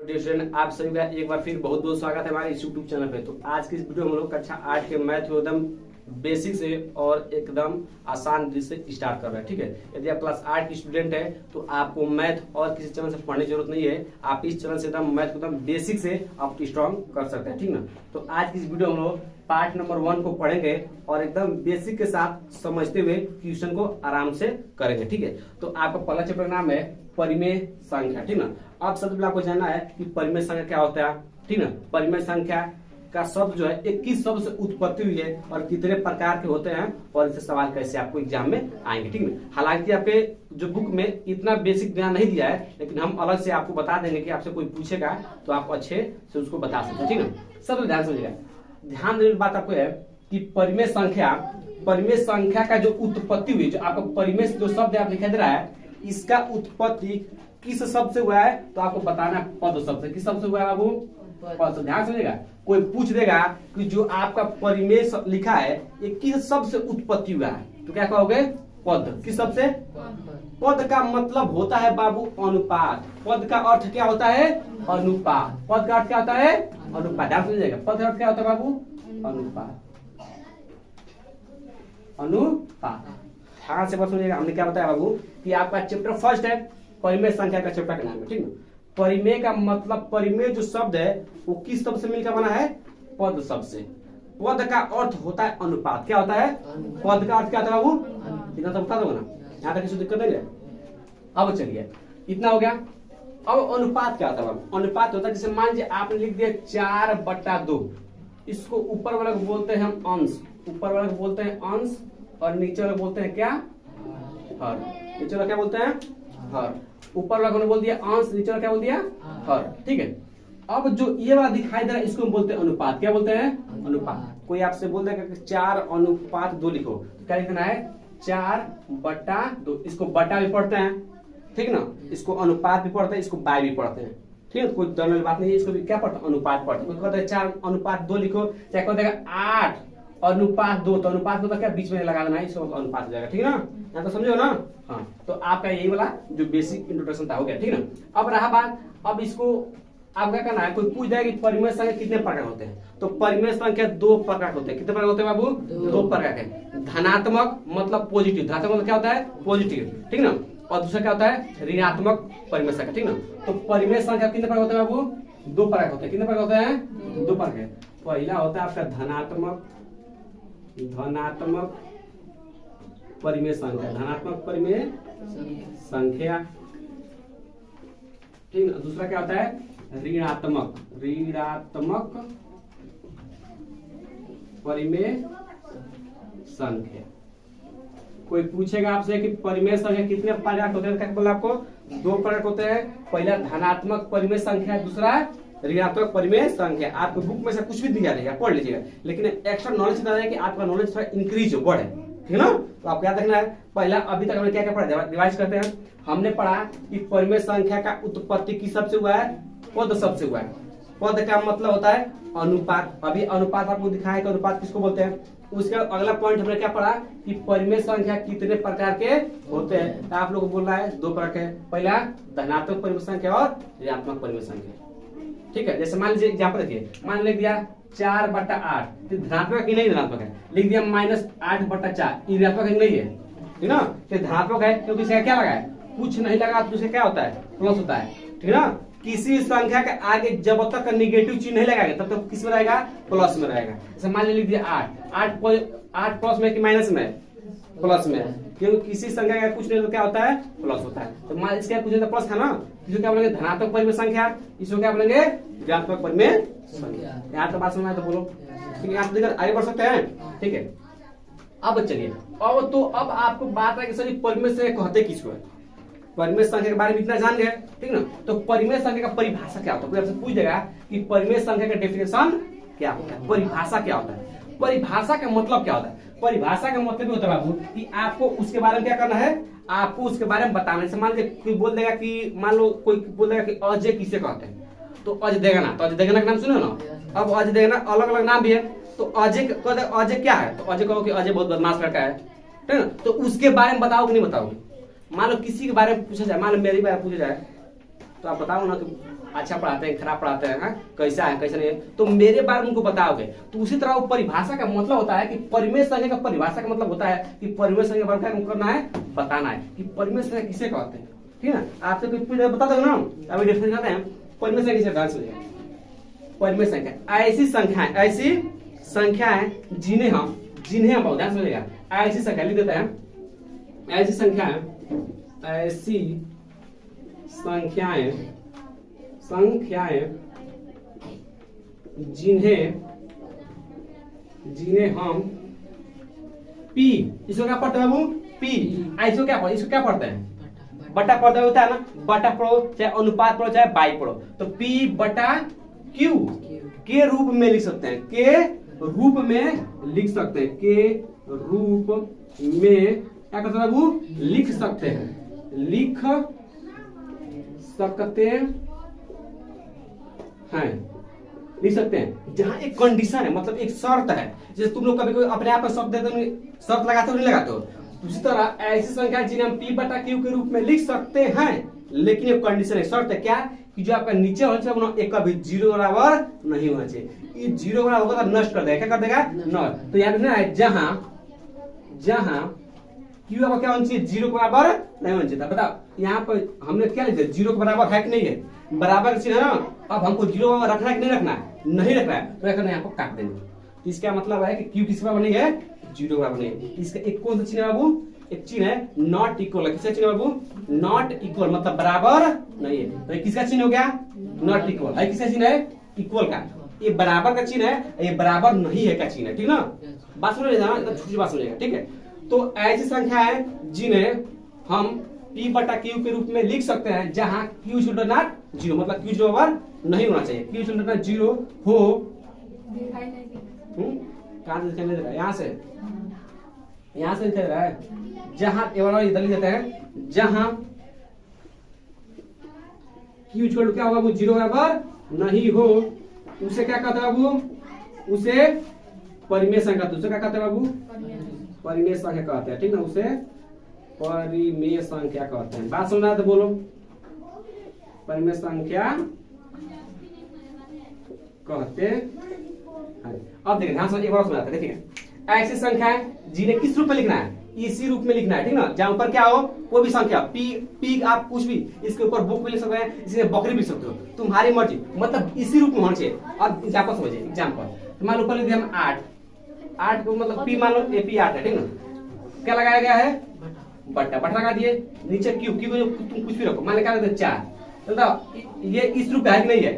Dear student, आप सभी का एक बार फिर बहुत बहुत स्वागत है हमारे इस यूट्यूब चैनल पे। तो आज की इस वीडियो में हम लोग कक्षा 8 के मैथ को एकदम बेसिक से और एकदम आसान से स्टार्ट कर रहे हैं। ठीक है, यदि आप क्लास 8 की स्टूडेंट है तो आपको मैथ और किसी चैनल से पढ़ने की जरूरत नहीं है। आप इस चैनल से एकदम मैथ को एकदम बेसिक से आप स्ट्रॉन्ग कर सकते हैं। ठीक ना, तो आज की इस वीडियो में हम लोग पार्ट नंबर 1 को पढ़ेंगे और एकदम बेसिक के साथ समझते हुए क्वेश्चन को आराम से करेंगे। ठीक है, तो आपका पहला चैप्टर का नाम है परिमेय संख्या। ठीक ना, अब सबसे पहले आपको जानना है कि परिमेय संख्या क्या होता है। ठीक ना, परिमेय संख्या का शब्द जो है 21 शब्द से उत्पत्ति हुई है और कितने प्रकार के होते हैं और इससे सवाल कैसे आपको एग्जाम में आएंगे। ठीक है, हालांकि आपके जो बुक में इतना बेसिक ज्ञान नहीं दिया है, लेकिन हम अलग से आपको बता देंगे कि आपसे कोई पूछेगा तो आप अच्छे से उसको बता सकते हैं। ठीक है, सब ध्यान समझिएगा। ध्यान देने की बात आपको है कि परिमेय संख्या का जो उत्पत्ति हुई, जो आपका परिमेय जो शब्द आप दिखाई दे रहा है, इसका उत्पत्ति किस शब्द से हुआ है तो आपको बताना है पद शब्द से। किस शब्द से हुआ है बाबू? पद से। ध्यान समझिएगा, कोई पूछ देगा कि जो आपका परिमेय लिखा है ये किस शब्द से उत्पत्ति हुआ है तो क्या कहोगे? पद। किस शब्द से? पद का मतलब होता है बाबू अनुपात। पद का अर्थ क्या होता है? अनुपात। पद का अर्थ क्या होता है? अनुपात। ध्यान समझिएगा, पद का अर्थ क्या होता है बाबू? अनुपात। अनुपात। ध्यान से बात सुनिएगा, हमने क्या बताया बाबू कि आपका चैप्टर फर्स्ट है परिमेय संख्या का चैप्टर का नाम है। ठीक है, परिमेय का मतलब परिमेय जो शब्द है वो किस शब्द से मिलकर बना है? पद शब्द से। पद का अर्थ होता है अनुपात। क्या होता है? पद का अर्थ क्या होता है बाबू? इतना तो बता दो ना, यहाँ तक किसी दिक्कत नहीं है। अब चलिए, इतना हो गया। अब अनुपात क्या होता है बाबू? अनुपात होता है जैसे मान लीजिए आपने लिख दिया 4/2, इसको ऊपर वाला को बोलते हैं हम अंश, ऊपर वाला को बोलते हैं अंश और नीचे वाला बोलते हैं क्या? हर। नीचे वाला क्या बोलते हैं? हर। ऊपर वाला को बोल दिया अंश, नीचे वाला क्या बोल दिया? हर। ठीक है, अब जो ये वाला दिखाई दे रहा है इसको हम बोलते हैं अनुपात। क्या बोलते हैं? अनुपात। कोई आपसे बोल देगा कि 4/2 लिखो तो क्या लिखना है? 4/2। इसको बटा भी पढ़ते हैं, ठीक ना, इसको अनुपात भी पढ़ते हैं, इसको बाय भी पढ़ते हैं। ठीक है, कोई डरने वाली बात नहीं है। इसको भी क्या पढ़ते हैं? अनुपात पढ़ते हैं। कोई कहता है 4/2 लिखो, चाहे कहता है 8/2, तो अनुपात मतलब क्या बीच में लगा देना है, इसको अनुपात हो जाएगा। ठीक है ना, यहाँ तो समझो ना। हाँ, तो आपका यही वाला जो बेसिक इंट्रोडक्शन था हो गया। ठीक है ना, अब रहा बात, अब इसको आप क्या करना है, कोई पूछ जाएगा कि परिमेय संख्या कितने प्रकार होते हैं, तो परिमेय संख्या 2 प्रकार होते हैं। कितने प्रकार होते हैं बाबू? 2 प्रकार के। धनात्मक मतलब पॉजिटिव, धनात्मक मतलब क्या होता है? पॉजिटिव। ठीक ना, और दूसरा क्या होता है? ऋणात्मक परिमेय संख्या। ठीक ना, तो परिमेय संख्या कितने प्रकार होते हैं बाबू? 2 प्रकार होते हैं। कितने प्रकार होते हैं? 2 प्रकार। पहला होता है आपका धनात्मक परिमेय संख्या, धनात्मक परिमेय संख्या। ठीक है, दूसरा क्या होता है? ऋणात्मक परिमेय संख्या। कोई पूछेगा आपसे कि परिमेय संख्या कितने प्रकार होते हैं, क्या बोला आपको? 2 प्रकार होते हैं। पहला धनात्मक परिमेय संख्या, दूसरा ऋणात्मक परिमेय संख्या। आपको बुक में से कुछ भी दिया रहेगा, पढ़ लीजिएगा, लेकिन एक्स्ट्रा नॉलेज बता है कि आपका नॉलेज थोड़ा इंक्रीज हो, बढ़े। ठीक है ना, तो आपको याद रखना है। पहला अभी तक हमने क्या क्या पढ़ा, रिवाइज करते हैं। हमने पढ़ा कि परिमेय संख्या का उत्पत्ति किस शब्द से हुआ है? पद शब्द से हुआ है। पद का मतलब होता है अनुपात। अभी अनुपात आपको दिखाया कि अनुपात किसको बोलते हैं। उसका अगला पॉइंट हमने क्या पढ़ा कि परिमेय संख्या कितने प्रकार के होते हैं। आप लोग को बोल रहा है 2 प्रकार के, पहला धनात्मक परिमेय संख्या और ऋणात्मक परिमेय संख्या। ठीक है, जैसे मान लीजिए एग्जाम्पल देखिए, मान लिख दिया 4/8, धनात्मक ही नहीं धनात्मक है। लिख दिया -8/4, ये ऋणात्मक नहीं है। ठीक ना, तो धनात्मक है क्योंकि इसका क्या लगा है? कुछ नहीं लगा तो उसका क्या होता है? प्लस होता है। ठीक ना, किसी संख्या के आगे जब तक नेगेटिव चिन्ह नहीं लगाएगा तब तक किस में रहेगा? प्लस में रहेगा। जैसे मान लिख दिया 8 प्लस में कि माइनस में? प्लस में, क्योंकि किसी संख्या का कुछ नहीं तो क्या होता है? प्लस होता है। तो मान इसका कुछ नहीं तो प्लस था ना, इसको क्या बोलेंगे? धनात्मक परिमेय संख्या। इसको क्या बोलेंगे? ऋणात्मक परिमेय संख्या। यहाँ तो बात समझ में तो बोलो। ठीक है, यहाँ तो आगे बढ़ सकते हैं। ठीक है, अब चलिए, अब आपको बात है कि सर परिमेय संख्या कहते किसको है। परिमेय संख्या के बारे में इतना जान गए, ठीक ना। तो परिमेय संख्या का परिभाषा क्या होता है? कोई आपसे पूछ देगा कि परिमेय संख्या का डेफिनेशन क्या होता है, परिभाषा क्या होता है, परिभाषा का मतलब क्या होता है। परिभाषा का मतलब होता है बाबू कि आपको उसके बारे में क्या करना है, आपको उसके बारे में बताना है। मान लीजिए कोई बोल देगा कि, मान लो कोई बोल देगा कि अजय किसे कहते हैं, तो अजय देगना, तो अजय देगना का नाम सुनो ना। अब अजय देगना अलग अलग नाम भी है, तो अजय क्या है, तो अजय कहो कि अजय बहुत बदमाश लड़का है, ठीक है ना। तो उसके बारे में बताओगे नहीं बताओगे? मान लो किसी के बारे में पूछा जाए, मान लो मेरे बारे में पूछा जाए, तो आप बताओ ना कि अच्छा पढ़ाते हैं, खराब पढ़ाते हैं, हाँ? कैसा है कैसा नहीं है, तो मेरे बारे में उनको बताओगे। तो उसी तरह वो परिभाषा का मतलब होता है कि परिमेय संख्या का परिभाषा का मतलब होता है कि परिमेय संख्या बारे में क्या करना है, बताना है कि परिमेय संख्या किसे कहते हैं। ठीक है ना, आपसे कुछ बता दो ना, अभी डिफरेंस करते हैं परिमेय संख्या किसे कहते हैं। परिमेय संख्या ऐसी संख्या है जिन्हें हम बहुत ध्यान समझिएगा, ऐसी संख्या लिख देते हैं, ऐसी संख्याएं जिन्हें हम पी, इसको क्या पढ़ते हैं बाबू, पी, इसको क्या पढ़ते हैं, बटा पढ़ते होता है ना, बटा पढ़ो चाहे अनुपात पढ़ो चाहे बाई पढ़ो, तो पी बटा क्यू के रूप में लिख सकते हैं, के रूप में लिख सकते हैं, के रूप में क्या करते हैं बाबू, लिख सकते हैं जहां एक कंडीशन है, मतलब एक शर्त है। जैसे तुम लोग कभी कोई अपने आप पर शर्त देते हो, शर्त लगाते हो नहीं लगाते हो, उसी तरह ऐसी संख्या जिन्हें हम पी बटा क्यू के रूप में लिख सकते हैं, लेकिन एक कंडीशन है, शर्त है क्या कि जो आपका नीचे होना चाहिए एक कभी 0 बराबर नहीं होना चाहिए। ये 0 बराबर होगा तो नष्ट कर देगा, क्या कर देगा, नष्ट। तो याद रखना है जहां क्यू आपका क्या होना चाहिए, 0 के बराबर नहीं होना चाहिए। बताओ यहाँ पर हमने क्या लिखा, 0 के बराबर है कि नहीं है, बराबर का चिन्ह है ना, अब हमको 0 बराबर रखना है कि नहीं रखना है, नहीं रखना है, तो क्या यहाँ पर काट देंगे। तो इसका मतलब है कि क्यू किस बराबर नहीं है, 0 बराबर नहीं है। इसका एक कौन सा चिन्ह है बाबू, एक चिन्ह है नॉट इक्वल, किसका चिन्ह बाबू, नॉट इक्वल, मतलब बराबर नहीं है। तो किसका चिन्ह हो गया, नॉट इक्वल है, किसका चिन्ह है, इक्वल का। ये बराबर का चिन्ह है, ये बराबर नहीं है का चिन्ह है, ठीक ना, बात सुन लीजिए, छोटी बात सुनिएगा, ठीक है। तो ऐसी संख्या है जिन्हें हम p बटा क्यू के रूप में लिख सकते हैं जहां q इक्वल नॉट 0, मतलब q बराबर नहीं होना चाहिए, q इक्वल नॉट 0 हो, कहां से दिखाई दे रहा है, यहाँ से दिखाई दे रहा है, जहां इधर लिख देते हैं, जहां q इक्वल क्या होगा, 0 बराबर नहीं हो, उसे क्या कहते हैं बाबू, उसे परिमेय संख्या, दूसरे क्या कहते हैं बाबू, परिमेय संख्या कहते हैं, ठीक ना, उसे परिमेय संख्या कहते हैं। बात सुन रहा है तो बोलो, परिमेय संख्या कहते हैं। अब देखिए ध्यान से एक बार समझाते हैं, देखिए ऐसी संख्या है जिन्हें किस रूप में लिखना है, इसी रूप में लिखना है, ठीक ना, जहां ऊपर क्या हो कोई भी संख्या पी आप कुछ भी इसके ऊपर बुक भी लिख सकते हैं, इसमें बकरी भी लिख सकते हो, तुम्हारी मर्जी, मतलब इसी रूप में होना चाहिए। अब एग्जाम्पल समझिए, एग्जाम्पल मान लो ऊपर लिख दिया हम 8 को, मतलब पी मान लो p 8 है, ठीक ना, क्या लगाया गया है, बटा लगा दिए, नीचे क्यू को तुम कुछ भी रखो, मान क्या लगता है 4, तो ये इस रूप का है कि नहीं है,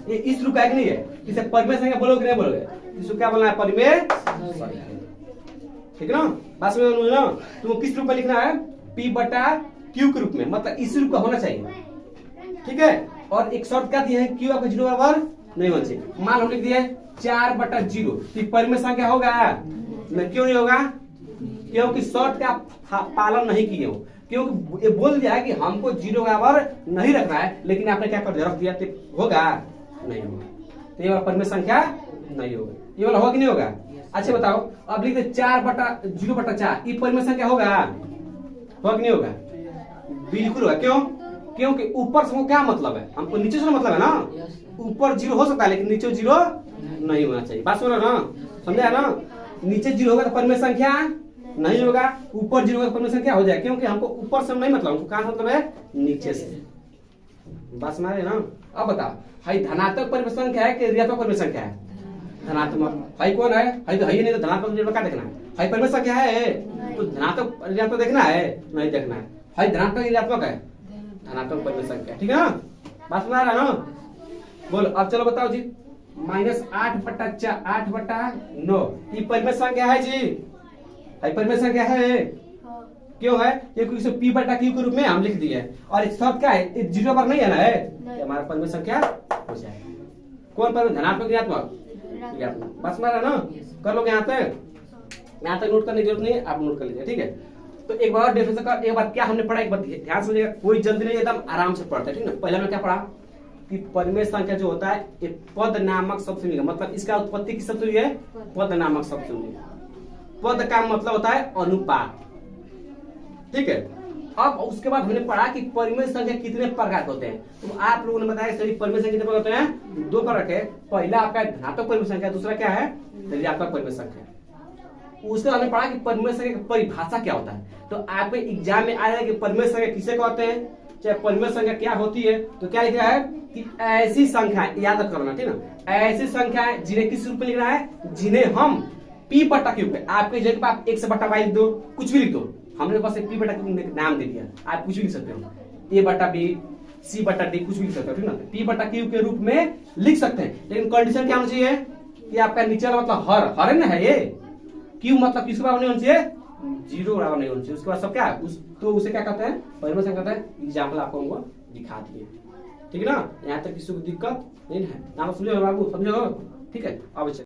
ये इस रूप का है कि नहीं है, इसे परिमेय संख्या बोलोगे कि नहीं बोलोगे, इसको क्या बोलना है, परिमेय, ठीक है ना, बात समझ ना, तुमको किस रूप में लिखना है, p बटा q के रूप में, मतलब इस रूप का होना चाहिए, ठीक है। और एक शर्त क्या दी है, q आपका 0 बराबर नहीं होना चाहिए। मान हम लिख दिए 4 बटा 0, तो परिमेय संख्या होगा, क्यों नहीं होगा, क्योंकि शर्त का पालन नहीं किए हो, क्योंकि ये बोल दिया है कि हमको 0 बराबर नहीं रखना है, लेकिन आपने क्या कर दिया, रख दिया, तो होगा नहीं होगा, तो ये वाला परिमेय संख्या नहीं होगा, ये वाला होगा कि नहीं होगा। अच्छा बताओ, अब लिख दे 4 बटा 0 बटा 4, ये परिमेय संख्या होगा कि नहीं होगा, बिल्कुल होगा। क्यों, क्योंकि ऊपर से क्या मतलब है, हमको नीचे से मतलब है ना, ऊपर 0 हो सकता है लेकिन नीचे 0 नहीं होना चाहिए, बात सुन रहे ना, समझा ना, नीचे 0 होगा तो परिमेय संख्या नहीं होगा, ऊपर 0 होगा तो परिमेय संख्या हो जाए, क्योंकि हमको ऊपर से नहीं मतलब, हमको कहां मतलब है, नीचे से, बात समझ रहे ना। अब बताओ, हाई धनात्मक परिमेय संख्या है कि ऋणात्मक परिमेय संख्या है, धनात्मक, हाई कौन है, हाई तो है ही नहीं, तो धनात्मक क्या देखना है, हाई परिमेय संख्या है तो धनात्मक ऋणात्मक देखना है, नहीं देखना है, हाई धनात्मक ऋणात्मक है, धनात्मक परिमेय संख्या, ठीक है ना, बात समझ रहा है ना। बोलो अब चलो बताओ जी, -8 बटा 9 ये परिमेय संख्या है जी, हाई परिमेय संख्या है, क्यों है, क्योंकि इसे p बटा q के रूप में हम लिख दिए, और इस शब्द क्या है, 0 पर नहीं है ना, है हमारा परिमेय संख्या हो जाएगा। कौन परिमेय, धनात्मक ऋणात्मक, बस मारा ना, कर लोगे यहाँ तक नोट करने की जरूरत नहीं है, आप नोट कर लीजिए, ठीक है। तो एक बार डेफिनेशन का, एक बात क्या हमने पढ़ा, एक बात ध्यान से समझिएगा, कोई जल्दी नहीं, एकदम आराम से पढ़ते हैं, ठीक ना। पहले में क्या पढ़ा कि परिमेय संख्या जो होता है ये पद नामक शब्द से मिलेगा, मतलब इसका उत्पत्ति किस शब्द से हुई है, पद नामक शब्द से हुई है। पद का मतलब होता है अनुपात, ठीक है, अब उसके बाद हमने पढ़ा कि परिमेय संख्या कितने प्रकार के होते हैं। तो आप लोगों ने बताया सभी परिमेय संख्या कितने प्रकार होते हैं, 2 प्रकार के। पहला आपका धनात्मक परिमेय संख्या, दूसरा क्या है, ऋणात्मक परिमेय संख्या। उसके बाद हमने पढ़ा कि परिमेय संख्या की परिभाषा क्या होता है। तो आपके एग्जाम में आएगा कि परिमेय संख्या किसे कहते हैं, चाहे परिमेय संख्या क्या होती है, तो क्या लिखा है कि ऐसी संख्या, याद करना ठीक ना, ऐसी संख्या जिन्हें किस रूप में लिखना है, जिन्हें हम P बटा क्यू पे, आपके जगह पे आप x बटा y लिख दो, कुछ भी लिख दो, हमने बस P बटा क्यू नाम दे दिया, आप कुछ भी लिख सकते हो, A बटा B, C बटा D, कुछ भी लिख सकते हो ठीक ना, P बटा क्यू के रूप में लिख सकते हैं। लेकिन कंडीशन क्या होना चाहिए कि आपका नीचे वाला मतलब हर है ना, है ये क्यू मतलब किसके बराबर नहीं होना चाहिए, 0 बराबर नहीं होना चाहिए। उसके बाद सब क्या है तो उसे क्या कहते हैं, परिमेय संख्या कहते हैं। एग्जाम्पल आपको हमको दिखा दिए, ठीक है ना, यहाँ तक किसी को दिक्कत नहीं है, नाम समझो बाबू, समझो, ठीक है। अब